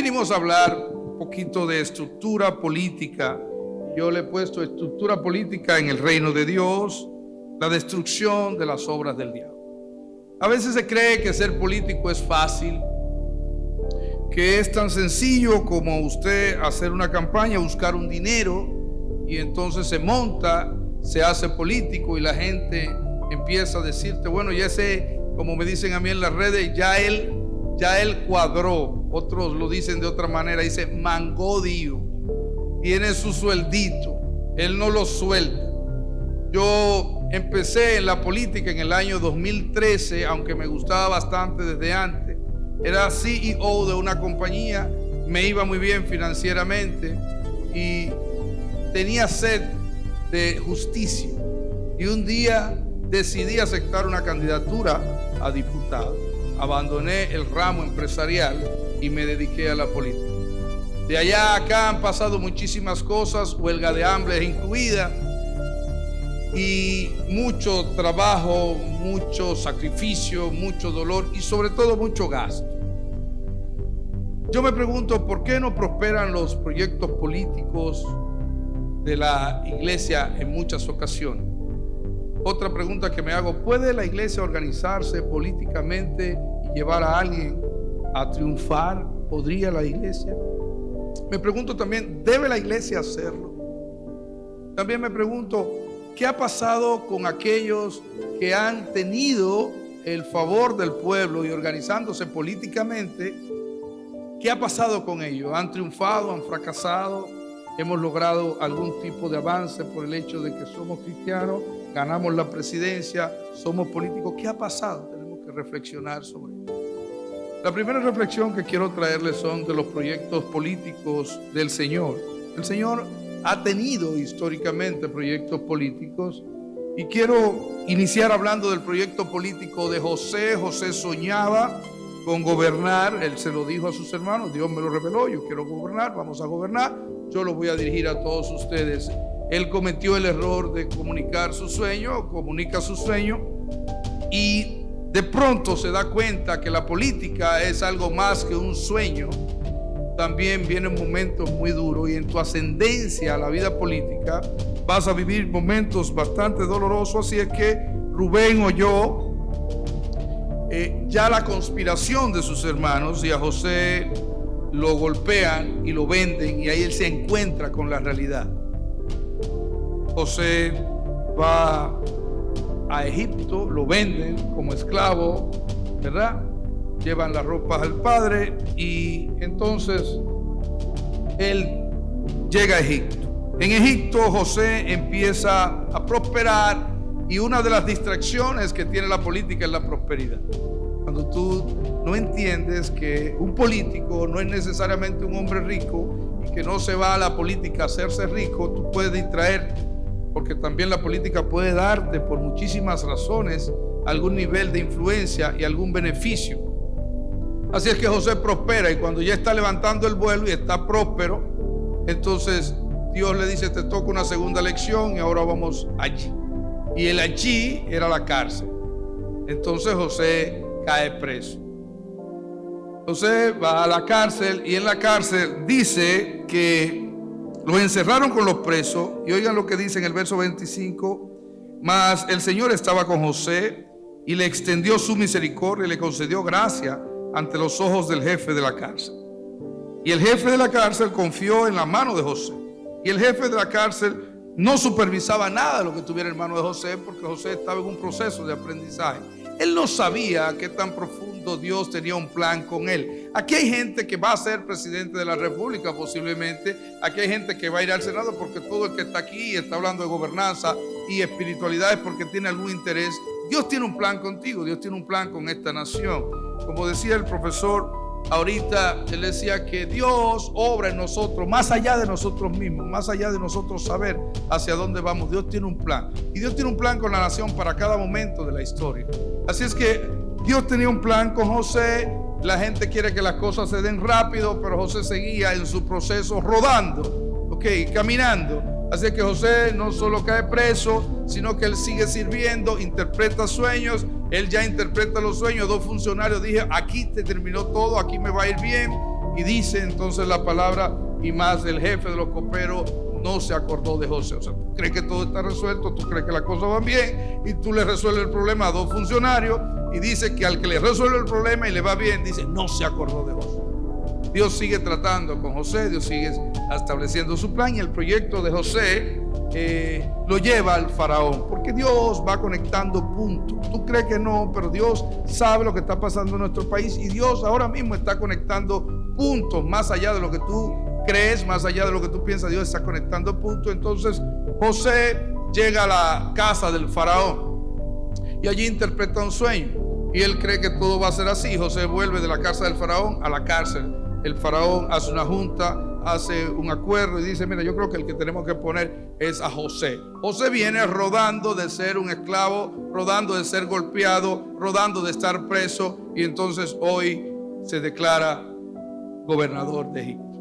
vinimos a hablar un poquito de estructura política. Yo le he puesto estructura política en el reino de Dios, la destrucción de las obras del diablo. A veces se cree que ser político es fácil, que es tan sencillo como usted hacer una campaña, buscar un dinero y entonces se monta, se hace político y la gente empieza a decirte, bueno, ya ese, como me dicen a mí en las redes, ya él cuadró. Otros lo dicen de otra manera, dice mangó Dios, tiene su sueldito, él no lo suelta. Yo empecé en la política en el año 2013, aunque me gustaba bastante desde antes. Era CEO de una compañía, me iba muy bien financieramente y tenía sed de justicia. Y un día decidí aceptar una candidatura a diputado. Abandoné el ramo empresarial y me dediqué a la política. De allá a acá han pasado muchísimas cosas, huelga de hambre incluida, y mucho trabajo, mucho sacrificio, mucho dolor y sobre todo mucho gasto. Yo me pregunto, ¿por qué no prosperan los proyectos políticos de la iglesia en muchas ocasiones? Otra pregunta que me hago, ¿puede la iglesia organizarse políticamente y llevar a alguien a triunfar? ¿Podría la iglesia? Me pregunto también, ¿debe la iglesia hacerlo? También me pregunto, ¿qué ha pasado con aquellos que han tenido el favor del pueblo y organizándose políticamente? ¿Qué ha pasado con ellos? ¿Han triunfado? ¿Han fracasado? ¿Hemos logrado algún tipo de avance por el hecho de que somos cristianos? ¿Ganamos la presidencia? ¿Somos políticos? ¿Qué ha pasado? Tenemos que reflexionar sobre eso. La primera reflexión que quiero traerles son de los proyectos políticos del Señor. El Señor ha tenido históricamente proyectos políticos y quiero iniciar hablando del proyecto político de José. José soñaba con gobernar, él se lo dijo a sus hermanos, Dios me lo reveló, yo quiero gobernar, vamos a gobernar, yo los voy a dirigir a todos ustedes. Él cometió el error de comunicar su sueño, comunica su sueño y de pronto se da cuenta que la política es algo más que un sueño. También vienen momentos muy duros y en tu ascendencia a la vida política vas a vivir momentos bastante dolorosos. Así es que Rubén oyó ya la conspiración de sus hermanos y a José lo golpean y lo venden y ahí él se encuentra con la realidad. José va a Egipto, lo venden como esclavo, ¿verdad? Llevan las ropas al padre y entonces él llega a Egipto. En Egipto José empieza a prosperar y una de las distracciones que tiene la política es la prosperidad. Cuando tú no entiendes que un político no es necesariamente un hombre rico y que no se va a la política a hacerse rico, tú puedes distraerte, porque también la política puede darte por muchísimas razones algún nivel de influencia y algún beneficio. Así es que José prospera y cuando ya está levantando el vuelo y está próspero, entonces Dios le dice, te toca una segunda lección y ahora vamos allí. Y el allí era la cárcel. Entonces José cae preso. José va a la cárcel y en la cárcel dice que los encerraron con los presos. Y oigan lo que dice en el verso 25. Mas el Señor estaba con José y le extendió su misericordia y le concedió gracia ante los ojos del jefe de la cárcel. Y el jefe de la cárcel confió en la mano de José. Y el jefe de la cárcel no supervisaba nada de lo que tuviera en mano de José, porque José estaba en un proceso de aprendizaje. Él no sabía qué tan profundo Dios tenía un plan con él. Aquí hay gente que va a ser presidente de la República posiblemente. Aquí hay gente que va a ir al Senado, porque todo el que está aquí está hablando de gobernanza y espiritualidad es porque tiene algún interés. Dios tiene un plan contigo, Dios tiene un plan con esta nación. Como decía el profesor ahorita, él decía que Dios obra en nosotros, más allá de nosotros mismos, más allá de nosotros saber hacia dónde vamos. Dios tiene un plan. Y Dios tiene un plan con la nación para cada momento de la historia. Así es que Dios tenía un plan con José. La gente quiere que las cosas se den rápido, pero José seguía en su proceso rodando, caminando. Así que José no solo cae preso, sino que él sigue sirviendo, interpreta sueños. Él ya interpreta los sueños. 2 funcionarios dije, aquí te terminó todo, aquí me va a ir bien. Y dice entonces la palabra, y más el jefe de los coperos no se acordó de José. O sea, tú crees que todo está resuelto, tú crees que las cosas van bien, y tú le resuelves el problema a dos funcionarios, y dice que al que le resuelve el problema y le va bien, dice, no se acordó de José. Dios sigue tratando con José, Dios sigue estableciendo su plan, y el proyecto de José lo lleva al faraón, porque Dios va conectando puntos. Tú crees que no, pero Dios sabe lo que está pasando en nuestro país, y Dios ahora mismo está conectando puntos más allá de lo que tú crees, más allá de lo que tú piensas. Dios está conectando puntos. Entonces José llega a la casa del faraón y allí interpreta un sueño, y él cree que todo va a ser así. José vuelve de la casa del faraón a la cárcel. El faraón hace una junta, hace un acuerdo y dice, mira, yo creo que el que tenemos que poner es a José. José viene rodando de ser un esclavo, rodando de ser golpeado, rodando de estar preso, y entonces hoy se declara gobernador de Egipto.